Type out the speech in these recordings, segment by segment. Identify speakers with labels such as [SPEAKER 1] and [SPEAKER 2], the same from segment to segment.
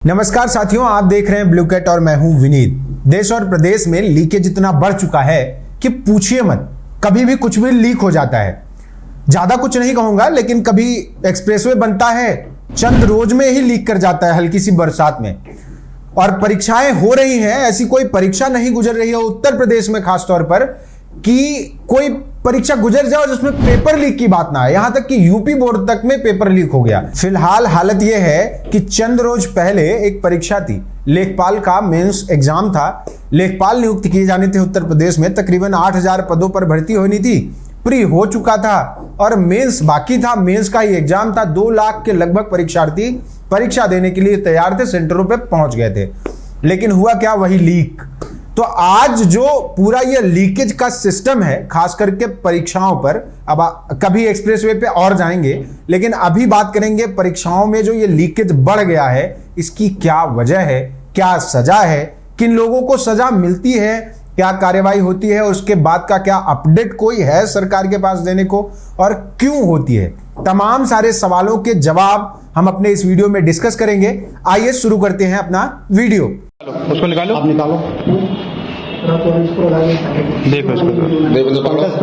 [SPEAKER 1] नमस्कार साथियों, आप देख रहे हैं ब्लू कैट और मैं हूं विनीत। देश और प्रदेश में लीकेज इतना बढ़ चुका है कि पूछिए मत, कभी भी कुछ भी लीक हो जाता है। ज्यादा कुछ नहीं कहूंगा, लेकिन कभी एक्सप्रेसवे बनता है, चंद रोज में ही लीक कर जाता है हल्की सी बरसात में। और परीक्षाएं हो रही हैं, ऐसी कोई परीक्षा नहीं गुजर रही है उत्तर प्रदेश में खासतौर पर कि कोई परीक्षा गुजर जाए और जिसमें पेपर लीक की बात ना आए। यहां तक कि यूपी बोर्ड तक में पेपर लीक हो गया। फिलहाल हालत यह है कि चंद रोज पहले एक परीक्षा थी, लेखपाल का मेंस एग्जाम था। लेखपाल नियुक्त किए जाने थे उत्तर प्रदेश में। तकरीबन 8000 पदों पर भर्ती होनी थी। प्री हो चुका था और मेंस बाकी था। मेंस का ही एग्जाम था। 2 लाख के लगभग परीक्षार्थी परीक्षा देने के लिए तैयार थे, सेंटरों पे पहुंच गए थे। लेकिन हुआ क्या, वही लीक। तो आज जो पूरा ये लीकेज का सिस्टम है, खास करके परीक्षाओं पर, अब कभी एक्सप्रेसवे पे और जाएंगे, लेकिन अभी बात करेंगे परीक्षाओं में जो ये लीकेज बढ़ गया है, इसकी क्या वजह है, क्या सजा है, किन लोगों को सजा मिलती है, क्या कार्यवाही होती है, उसके बाद का क्या अपडेट कोई है सरकार के पास देने को, और क्यों होती है। तमाम सारे सवालों के जवाब हम अपने इस वीडियो में डिस्कस करेंगे। आइए शुरू करते हैं अपना वीडियो।
[SPEAKER 2] उसको निकालो,
[SPEAKER 3] आप निकालो।
[SPEAKER 2] देखो इसको,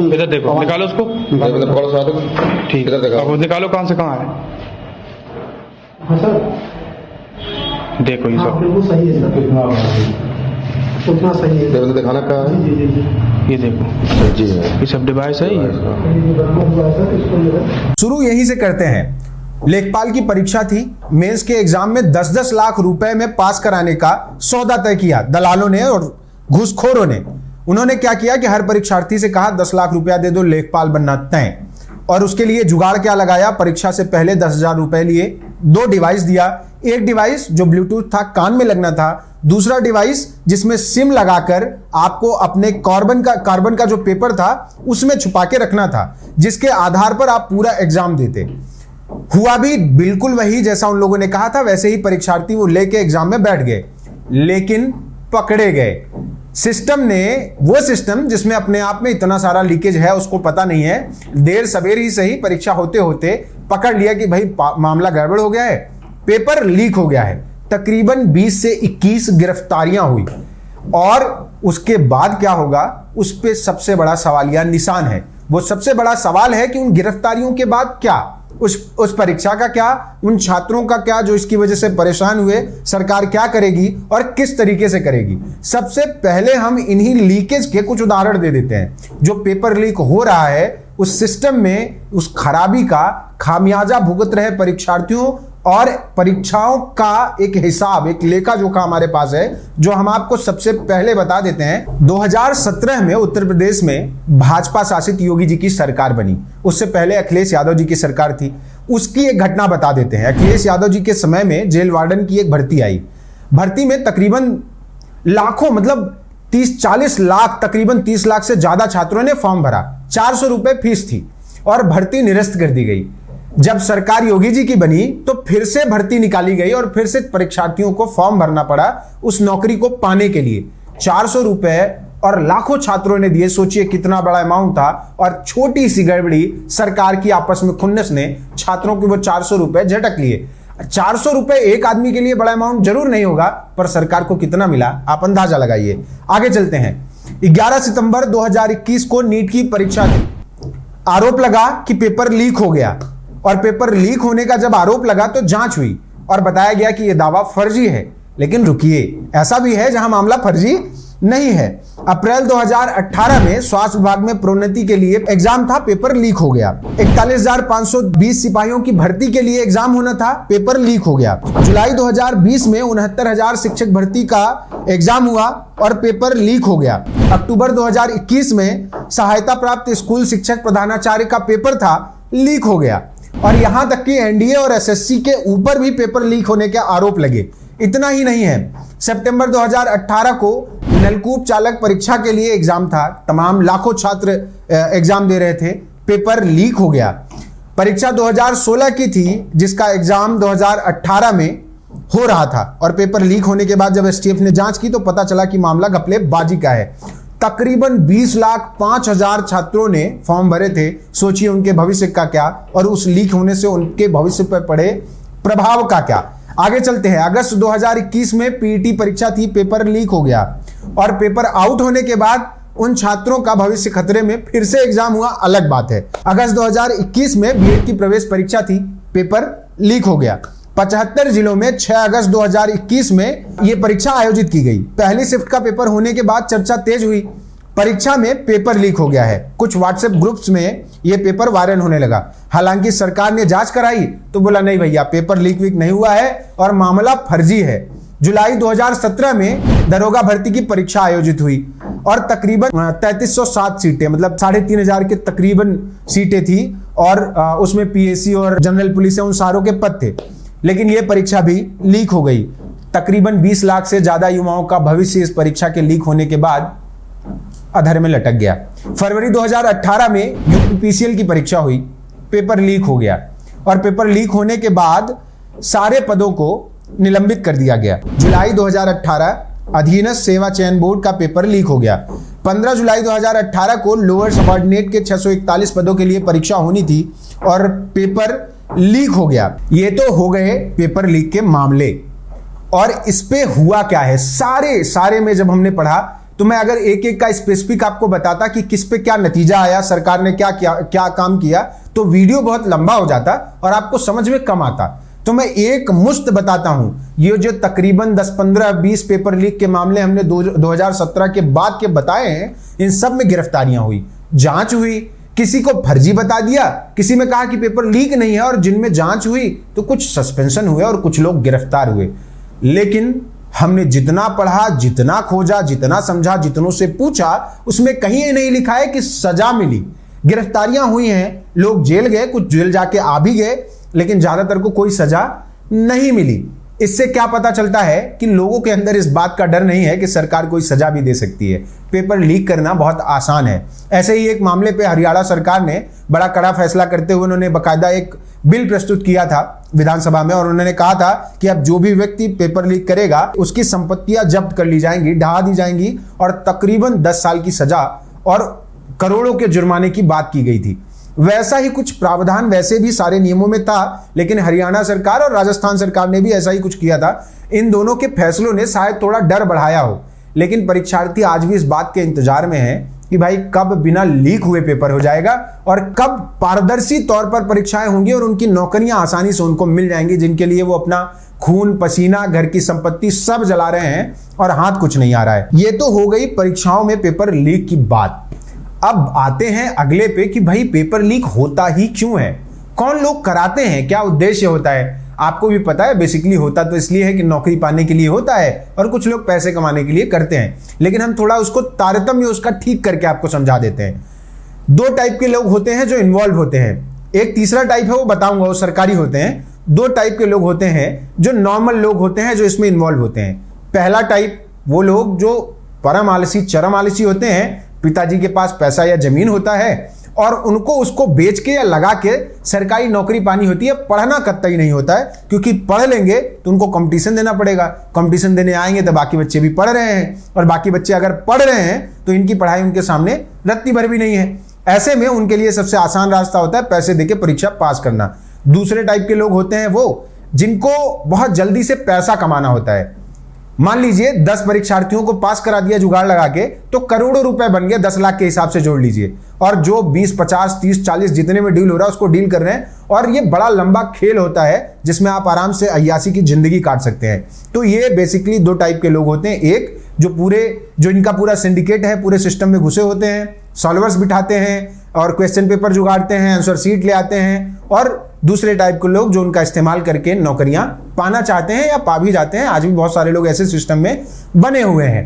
[SPEAKER 2] इधर देखो, निकालो उसको।
[SPEAKER 3] पकड़ो साथ।
[SPEAKER 2] ठीक है, अब निकालो कहाँ से कहाँ है।
[SPEAKER 3] हाँ सर,
[SPEAKER 2] देखो ये सब,
[SPEAKER 3] बिल्कुल सही है सर, उतना सही है।
[SPEAKER 4] दिखाना क्या है,
[SPEAKER 2] ये देखो
[SPEAKER 4] जी है,
[SPEAKER 2] ये सब डिवाइस है। ये
[SPEAKER 1] शुरू यहीं से करते हैं। लेखपाल की परीक्षा थी। मेंस के एग्जाम में 10-10 लाख रुपए में पास कराने का सौदा तय किया दलालों ने और घूसखोरों ने। उन्होंने क्या किया कि हर परीक्षार्थी से कहा 10 लाख रुपया दे दो, लेखपाल बनना तय। और उसके लिए जुगाड़ क्या लगाया, परीक्षा से पहले 10,000 रुपए लिए, 2 डिवाइस दिया। एक डिवाइस जो ब्लूटूथ था, कान में लगना था। दूसरा डिवाइस जिसमें सिम लगाकर आपको अपने कार्बन का जो पेपर था उसमें छुपा के रखना था, जिसके आधार पर आप पूरा एग्जाम देते। हुआ भी बिल्कुल वही जैसा उन लोगों ने कहा था, वैसे ही परीक्षार्थी वो लेके एग्जाम में बैठ गए, लेकिन पकड़े गए। सिस्टम ने, वो सिस्टम जिसमें अपने आप में इतना सारा लीकेज है, उसको पता नहीं है। देर सवेर ही सही परीक्षा होते होते पकड़ लिया कि भाई मामला गड़बड़ हो गया है, पेपर लीक हो गया है। तकरीबन 20 से 21 गिरफ्तारियां हुई। और उसके बाद क्या होगा, उस पे सबसे बड़ा सवालिया निशान है। वो सबसे बड़ा सवाल है कि उन गिरफ्तारियों के बाद क्या, उस परीक्षा का क्या, उन छात्रों का क्या जो इसकी वजह से परेशान हुए, सरकार क्या करेगी और किस तरीके से करेगी। सबसे पहले हम इन्हीं लीकेज के कुछ उदाहरण दे देते हैं। जो पेपर लीक हो रहा है, उस सिस्टम में उस खराबी का खामियाजा भुगत रहे परीक्षार्थियों, और परीक्षाओं का एक हिसाब, एक लेखा जोखा हमारे पास है, जो हम आपको सबसे पहले बता देते हैं। 2017 में उत्तर प्रदेश में भाजपा शासित योगी जी की सरकार बनी। उससे पहले अखिलेश यादव जी की सरकार थी। उसकी एक घटना बता देते हैं। अखिलेश यादव जी के समय में जेल वार्डन की एक भर्ती आई। भर्ती में तकरीबन लाखों, मतलब 30-40 लाख, तकरीबन 30 लाख से ज्यादा छात्रों ने फॉर्म भरा। 400 रुपए फीस थी और भर्ती निरस्त कर दी गई। जब सरकार योगी जी की बनी तो फिर से भर्ती निकाली गई और फिर से परीक्षार्थियों को फॉर्म भरना पड़ा उस नौकरी को पाने के लिए। 400 रुपए और लाखों छात्रों ने दिए। सोचिए कितना बड़ा अमाउंट था। और छोटी सी गड़बड़ी, सरकार की आपस में खुन्नस ने छात्रों के वो 400 रुपए झटक लिए। 400 रुपए एक आदमी के लिए बड़ा अमाउंट जरूर नहीं होगा, पर सरकार को कितना मिला आप अंदाजा लगाइए। आगे चलते हैं। 11 सितंबर 2021 को नीट की परीक्षा थी। आरोप लगा कि पेपर लीक हो गया, और पेपर लीक होने का जब आरोप लगा तो जांच हुई और बताया गया कि यह दावा फर्जी है। लेकिन रुकिए, ऐसा भी है जहां मामला फर्जी नहीं है। अप्रैल 2018 में स्वास्थ्य विभाग में प्रोन्नति के लिए एग्जाम था, पेपर लीक हो गया। 41,520 सिपाहियों की भर्ती के लिए एग्जाम होना था, पेपर लीक हो गया। जुलाई 2020 में 69,000 शिक्षक भर्ती का एग्जाम हुआ और पेपर लीक हो गया। अक्टूबर 2021 में सहायता प्राप्त स्कूल शिक्षक प्रधानाचार्य का पेपर था, लीक हो गया। और यहां तक कि एनडीए और एसएससी के ऊपर भी पेपर लीक होने के आरोप लगे। इतना ही नहीं है, सितंबर 2018 को नलकूप चालक परीक्षा के लिए एग्जाम था। तमाम लाखों छात्र एग्जाम दे रहे थे, पेपर लीक हो गया। परीक्षा 2016 की थी, जिसका एग्जाम 2018 में हो रहा था, और पेपर लीक होने के बाद जब एसटीएफ ने जांच की तो पता चला कि मामला घपलेबाजी का है। तकरीबन 20,05,000 छात्रों ने फॉर्म भरे थे। सोचिए उनके भविष्य का क्या, और उस लीक होने से उनके भविष्य पर पड़े प्रभाव का क्या। आगे चलते हैं। अगस्त 2021 में पीईटी परीक्षा थी, पेपर लीक हो गया और पेपर आउट होने के बाद उन छात्रों का भविष्य खतरे में, फिर से एग्जाम हुआ, अलग बात है। अगस्त 2021 में बीएड की प्रवेश परीक्षा थी, पेपर लीक हो गया। 75 जिलों में 6 अगस्त 2021 में यह परीक्षा आयोजित की गई। पहली शिफ्ट का पेपर होने के बाद चर्चा तेज हुई, परीक्षा में पेपर लीक हो गया है। कुछ व्हाट्सएप ग्रुप्स में यह पेपर वायरल होने लगा। हालांकि सरकार ने जांच कराई तो बोला नहीं भैया, पेपर लीक वीक नहीं हुआ है और मामला फर्जी है। जुलाई 2017 में दरोगा भर्ती की परीक्षा आयोजित हुई और तकरीबन 3307 सीटें, मतलब 3500 के तकरीबन सीटें थी और उसमें पीएससी और जनरल पुलिस उन सारों के पद थे। लेकिन यह परीक्षा भी लीक हो गई। तकरीबन 20 लाख से ज्यादा युवाओं का भविष्य इस परीक्षा के लीक होने के बाद अधर में लटक गया। फरवरी 2018 में यूपीपीसीएल की परीक्षा हुई, पेपर लीक हो गया और पेपर लीक होने के बाद सारे पदों को निलंबित कर दिया गया। जुलाई 2018 अधीनस्थ सेवा चयन बोर्ड का पेपर लीक हो गया। 15 जुलाई 2018 को लोअर सबऑर्डिनेट के 641 पदों के लिए परीक्षा होनी थी और पेपर लीक हो गया। ये तो हो गए पेपर लीक के मामले। और इस पे हुआ क्या है, सारे में जब हमने पढ़ा तो मैं अगर एक एक का स्पेसिफिक आपको बताता कि किस पे क्या नतीजा आया, सरकार ने क्या काम किया, तो वीडियो बहुत लंबा हो जाता और आपको समझ में कम आता। तो मैं एक मुश्त बताता हूं। ये जो तकरीबन 10, 15, 20 पेपर लीक के मामले हमने 2017 के बाद के बताए हैं, इन सब में गिरफ्तारियां हुई, जांच हुई, किसी को फर्जी बता दिया, किसी में कहा कि पेपर लीक नहीं है और जिनमें जांच हुई तो कुछ सस्पेंशन हुए और कुछ लोग गिरफ्तार हुए। लेकिन हमने जितना पढ़ा, जितना खोजा, जितना समझा, जितनों से पूछा, उसमें कहीं ये नहीं लिखा है कि सजा मिली। गिरफ्तारियां हुई हैं, लोग जेल गए, कुछ जेल जाके आ भी गए, लेकिन ज्यादातर को कोई सजा नहीं मिली। इससे क्या पता चलता है कि लोगों के अंदर इस बात का डर नहीं है कि सरकार कोई सजा भी दे सकती है। पेपर लीक करना बहुत आसान है। ऐसे ही एक मामले पे हरियाणा सरकार ने बड़ा कड़ा फैसला करते हुए उन्होंने बाकायदा एक बिल प्रस्तुत किया था विधानसभा में और उन्होंने कहा था कि अब जो भी व्यक्ति पेपर लीक करेगा उसकी संपत्तियां जब्त कर ली जाएंगी, ढहा दी जाएंगी और तकरीबन 10 साल की सजा और करोड़ों के जुर्माने की बात की गई थी। वैसा ही कुछ प्रावधान वैसे भी सारे नियमों में था, लेकिन हरियाणा सरकार और राजस्थान सरकार ने भी ऐसा ही कुछ किया था। इन दोनों के फैसलों ने शायद थोड़ा डर बढ़ाया हो, लेकिन परीक्षार्थी आज भी इस बात के इंतजार में हैं कि भाई कब बिना लीक हुए पेपर हो जाएगा और कब पारदर्शी तौर पर परीक्षाएं होंगी और उनकी नौकरियां आसानी से उनको मिल जाएंगी, जिनके लिए वो अपना खून पसीना, घर की संपत्ति सब जला रहे हैं और हाथ कुछ नहीं आ रहा है। ये तो हो गई परीक्षाओं में पेपर लीक की बात। अब आते हैं अगले पे कि भाई पेपर लीक होता ही क्यों है, कौन लोग कराते हैं, क्या उद्देश्य होता है। आपको भी पता है, बेसिकली होता तो इसलिए है कि नौकरी पाने के लिए होता है और कुछ लोग पैसे कमाने के लिए करते हैं। लेकिन हम थोड़ा उसको तारतम्य उसका ठीक करके आपको समझा देते हैं। 2 टाइप के लोग होते हैं जो इन्वॉल्व होते हैं। एक तीसरा टाइप है, वो बताऊंगा, वो सरकारी होते हैं। 2 टाइप के लोग होते हैं जो नॉर्मल लोग होते हैं, जो इसमें इन्वॉल्व होते हैं। पहला टाइप वो लोग जो परम आलसी, चरम आलसी होते हैं। पिताजी के पास पैसा या जमीन होता है और उनको उसको बेच के या लगा के सरकारी नौकरी पानी होती है। पढ़ना कतई नहीं होता है, क्योंकि पढ़ लेंगे तो उनको कंपटीशन देना पड़ेगा। कंपटीशन देने आएंगे तो बाकी बच्चे भी पढ़ रहे हैं और बाकी बच्चे अगर पढ़ रहे हैं तो इनकी पढ़ाई उनके सामने रत्ती भर भी नहीं है। ऐसे में उनके लिए सबसे आसान रास्ता होता है पैसे देके परीक्षा पास करना। दूसरे टाइप के लोग होते हैं वो जिनको बहुत जल्दी से पैसा कमाना होता है। मान लीजिए 10 परीक्षार्थियों को पास करा दिया जुगाड़ लगा के, तो करोड़ों रुपए बन गए, 10 लाख के हिसाब से जोड़ लीजिए। और जो 20, 50, 30, 40 जितने में डील हो रहा है उसको डील कर रहे हैं और ये बड़ा लंबा खेल होता है जिसमें आप आराम से अय्यासी की जिंदगी काट सकते हैं। तो ये बेसिकली 2 टाइप के लोग होते हैं। एक जो इनका पूरा सिंडिकेट है, पूरे सिस्टम में घुसे होते हैं, सॉल्वर्स बिठाते हैं और क्वेश्चन पेपर जुगाड़ते हैं, आंसर सीट ले आते हैं। और दूसरे टाइप के लोग जो उनका इस्तेमाल करके नौकरियां पाना चाहते हैं या पा भी जाते हैं। आज भी बहुत सारे लोग ऐसे सिस्टम में बने हुए हैं।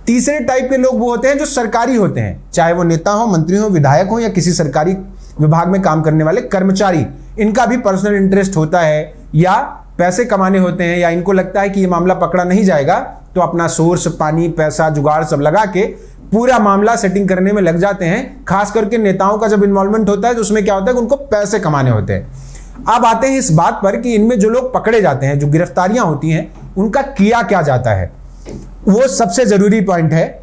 [SPEAKER 1] तीसरे टाइप के लोग वो होते हैं जो सरकारी होते हैं, चाहे वो नेता हो, मंत्री हो, विधायक हो या किसी सरकारी विभाग में काम करने वाले कर्मचारी। इनका भी पर्सनल इंटरेस्ट होता है या पैसे कमाने होते हैं, या इनको लगता है कि ये मामला पकड़ा नहीं जाएगा तो अपना सोर्स, पानी, पैसा, जुगाड़ सब लगा के पूरा मामला सेटिंग करने में लग जाते हैं। खास करके नेताओं का जब इन्वॉल्वमेंट होता है तो उसमें क्या होता है कि उनको पैसे कमाने होते हैं। अब आते हैं इस बात पर कि इनमें जो लोग पकड़े जाते हैं, जो गिरफ्तारियां होती हैं, उनका किया क्या जाता है। वो सबसे जरूरी पॉइंट है।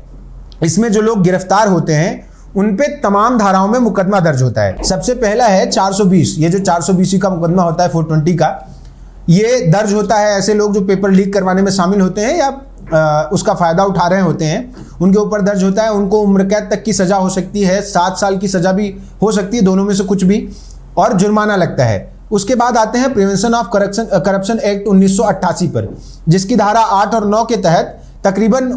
[SPEAKER 1] इसमें जो लोग गिरफ्तार होते हैं उन पे तमाम धाराओं में मुकदमा दर्ज होता है। सबसे पहला है 420। ये जो 420 का मुकदमा होता है 420 का, ये दर्ज होता है ऐसे लोग जो पेपर लीक करवाने में शामिल होते हैं या उसका फ़ायदा उठा रहे होते हैं, उनके ऊपर दर्ज होता है। उनको उम्र कैद तक की सज़ा हो सकती है, 7 साल की सज़ा भी हो सकती है, दोनों में से कुछ भी, और जुर्माना लगता है। उसके बाद आते हैं प्रिवेंशन ऑफ करप्शन एक्ट 1988 पर, जिसकी धारा 8 और 9 के तहत तकरीबन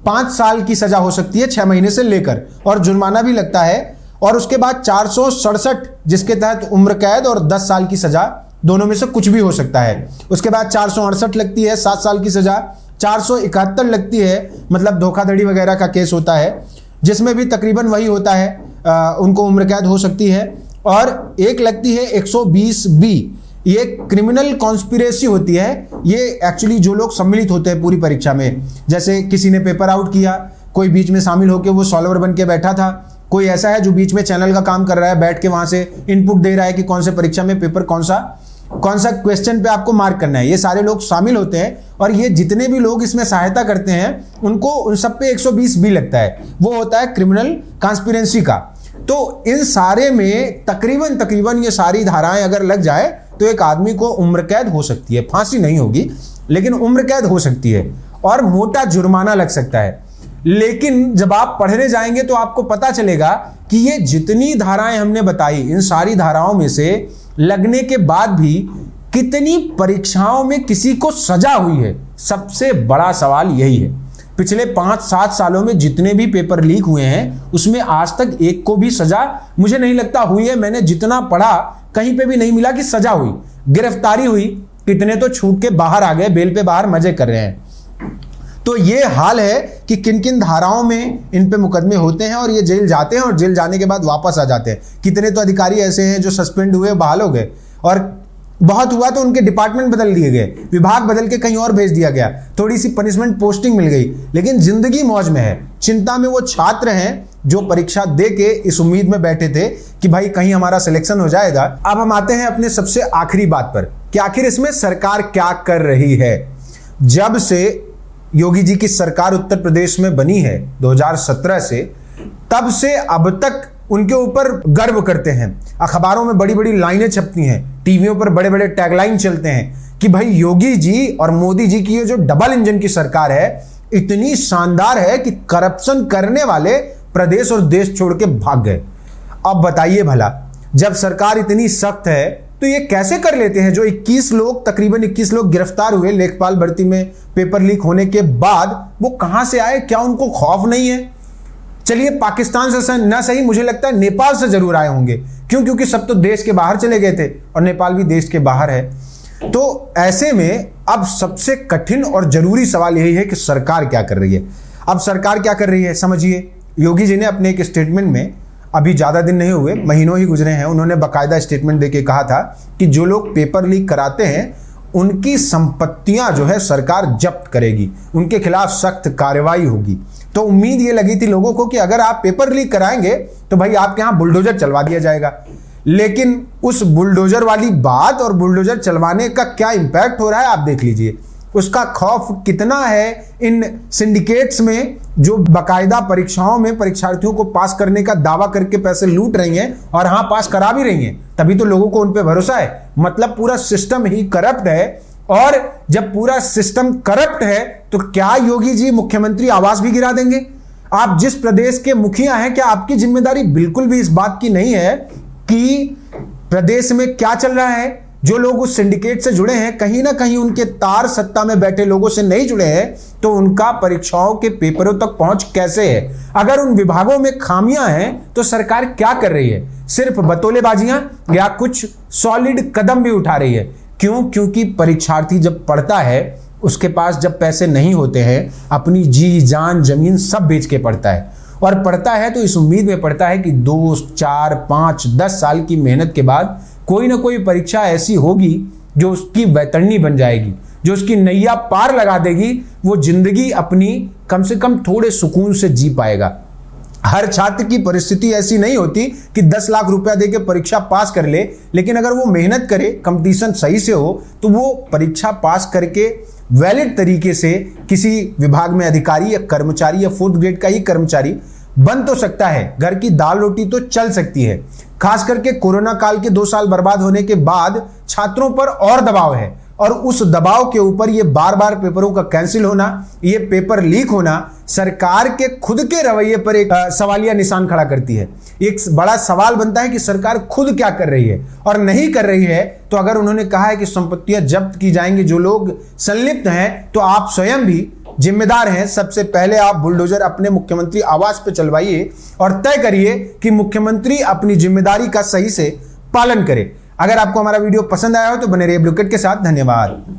[SPEAKER 1] 5 साल की सज़ा हो सकती है 6 महीने से लेकर, और जुर्माना भी लगता है। और उसके बाद 467 जिसके तहत उम्र कैद और 10 साल की सज़ा, दोनों में से कुछ भी हो सकता है। उसके बाद 468 लगती है 7 साल की सज़ा, 471 लगती है मतलब धोखाधड़ी वगैरह का केस होता है, जिसमें भी तकरीबन वही होता है, उनको उम्र कैद हो सकती है। और एक लगती है 120B, ये क्रिमिनल कॉन्स्पिरेसी होती है। ये एक्चुअली जो लोग सम्मिलित होते हैं पूरी परीक्षा में, जैसे किसी ने पेपर आउट किया, कोई बीच में शामिल होकर वो सॉल्वर बन के बैठा था, कोई ऐसा है जो बीच में चैनल का काम कर रहा है, बैठ के वहां से इनपुट दे रहा है कि कौन से परीक्षा में पेपर कौन सा क्वेश्चन पे आपको मार्क करना है, ये सारे लोग शामिल होते हैं। और ये जितने भी लोग इसमें सहायता करते हैं उनको उन सब पे 120B लगता है, वो होता है क्रिमिनल कॉन्स्पिरेसी का। तो इन सारे में तकरीबन ये सारी धाराएं अगर लग जाए तो एक आदमी को उम्र कैद हो सकती है, फांसी नहीं होगी लेकिन उम्र कैद हो सकती है और मोटा जुर्माना लग सकता है। लेकिन जब आप पढ़ने जाएंगे तो आपको पता चलेगा कि ये जितनी धाराएं हमने बताई, इन सारी धाराओं में से लगने के बाद भी कितनी परीक्षाओं में किसी को सजा हुई है, सबसे बड़ा सवाल यही है। पिछले 5-7 सालों में जितने भी पेपर लीक हुए हैं उसमें आज तक एक को भी सजा मुझे नहीं लगता हुई है। मैंने जितना पढ़ा कहीं पे भी नहीं मिला कि सजा हुई, गिरफ्तारी हुई, कितने तो छूट के बाहर आ गए, बेल पे बाहर मजे कर रहे हैं। तो ये हाल है कि किन किन धाराओं में इन पे मुकदमे होते हैं और ये जेल जाते हैं और जेल जाने के बाद वापस आ जाते हैं। कितने तो अधिकारी ऐसे हैं जो सस्पेंड हुए, बहाल हो गए, और बहुत हुआ तो उनके डिपार्टमेंट बदल दिए गए, विभाग बदल के कहीं और भेज दिया गया, थोड़ी सी पनिशमेंट पोस्टिंग मिल गई, लेकिन जिंदगी मौज में है। चिंता में वो छात्र हैं जो परीक्षा दे के इस उम्मीद में बैठे थे कि भाई कहीं हमारा सिलेक्शन हो जाएगा। अब हम आते हैं अपने सबसे आखिरी बात पर कि आखिर इसमें सरकार क्या कर रही है। जब से योगी जी की सरकार उत्तर प्रदेश में बनी है 2017 से, तब से अब तक उनके ऊपर गर्व करते हैं। अखबारों में बड़ी बड़ी लाइनें छपती हैं, टीवियों पर बड़े बड़े टैगलाइन चलते हैं कि भाई योगी जी और मोदी जी की ये जो डबल इंजन की सरकार है इतनी शानदार है कि करप्शन करने वाले प्रदेश और देश छोड़ के भाग गए। अब बताइए भला, जब सरकार इतनी सख्त है तो ये कैसे कर लेते हैं जो 21 लोग, तकरीबन 21 लोग गिरफ्तार हुए लेखपाल भर्ती में पेपर लीक होने के बाद, वो कहां से आए? क्या उनको खौफ नहीं है? चलिए पाकिस्तान से ना सही, मुझे लगता है नेपाल से जरूर आए होंगे। क्यों? क्योंकि सब तो देश के बाहर चले गए थे और नेपाल भी देश के बाहर है। तो ऐसे में अब सबसे कठिन और जरूरी सवाल यही है कि सरकार क्या कर रही है। अब सरकार क्या कर रही है समझिए। योगी जी ने अपने एक स्टेटमेंट में, अभी ज़्यादा दिन नहीं हुए, महीनों ही गुजरे हैं, उन्होंने बाकायदा स्टेटमेंट देके कहा था कि जो लोग पेपर लीक कराते हैं उनकी संपत्तियां जो है सरकार जब्त करेगी, उनके खिलाफ सख्त कार्रवाई होगी। तो उम्मीद ये लगी थी लोगों को कि अगर आप पेपर लीक कराएंगे तो भाई आपके यहाँ बुलडोजर चलवा दिया जाएगा। लेकिन उस बुलडोजर वाली बात और बुलडोजर चलवाने का क्या इंपैक्ट हो रहा है आप देख लीजिए। उसका खौफ कितना है इन सिंडिकेट्स में जो बाकायदा परीक्षाओं में परीक्षार्थियों को पास करने का दावा करके पैसे लूट रही हैं और हाँ पास करा भी रही हैं, तभी तो लोगों को उन पे भरोसा है। मतलब पूरा सिस्टम ही करप्ट है। और जब पूरा सिस्टम करप्ट है तो क्या योगी जी मुख्यमंत्री आवास भी गिरा देंगे? आप जिस प्रदेश के मुखिया हैं, क्या आपकी जिम्मेदारी बिल्कुल भी इस बात की नहीं है कि प्रदेश में क्या चल रहा है? जो लोग उस सिंडिकेट से जुड़े हैं, कहीं ना कहीं उनके तार सत्ता में बैठे लोगों से नहीं जुड़े हैं, तो उनका परीक्षाओं के पेपरों तक पहुंच कैसे है? अगर उन विभागों में खामियां हैं तो सरकार क्या कर रही है? सिर्फ बतौलेबाजियां या कुछ सॉलिड कदम भी उठा रही है? क्यों? क्योंकि परीक्षार्थी जब पढ़ता है उसके पास जब पैसे नहीं होते हैं, अपनी जी जान जमीन सब बेच के पढ़ता है। और पढ़ता है तो इस उम्मीद में पढ़ता है कि 2, 4, 5, 10 साल की मेहनत के बाद कोई ना कोई परीक्षा ऐसी होगी जो उसकी वैतरणी बन जाएगी, जो उसकी नैया पार लगा देगी, वो जिंदगी अपनी कम से कम थोड़े सुकून से जी पाएगा। हर छात्र की परिस्थिति ऐसी नहीं होती कि 10 लाख रुपया देके परीक्षा पास कर ले, लेकिन अगर वो मेहनत करे, कंपटीशन सही से हो, तो वो परीक्षा पास करके वैलिड तरीके से किसी विभाग में अधिकारी या कर्मचारी या 4th ग्रेड का ही कर्मचारी बन तो सकता है, घर की दाल रोटी तो चल सकती है। खास करके कोरोना काल के 2 साल बर्बाद होने के बाद छात्रों पर और दबाव है, और उस दबाव के ऊपर ये बार बार पेपरों का कैंसिल होना, ये पेपर लीक होना सरकार के खुद के रवैये पर एक सवालिया निशान खड़ा करती है। एक बड़ा सवाल बनता है कि सरकार खुद क्या कर रही है और नहीं कर रही है। तो अगर उन्होंने कहा है कि संपत्तियां जब्त की जाएंगी, जो लोग संलिप्त हैं, तो आप स्वयं भी जिम्मेदार हैं। सबसे पहले आप बुलडोजर अपने मुख्यमंत्री आवास पे चलवाइए और तय करिए कि मुख्यमंत्री अपनी जिम्मेदारी का सही से पालन करे। अगर आपको हमारा वीडियो पसंद आया हो तो बने रहिए ब्लू कट के साथ। धन्यवाद।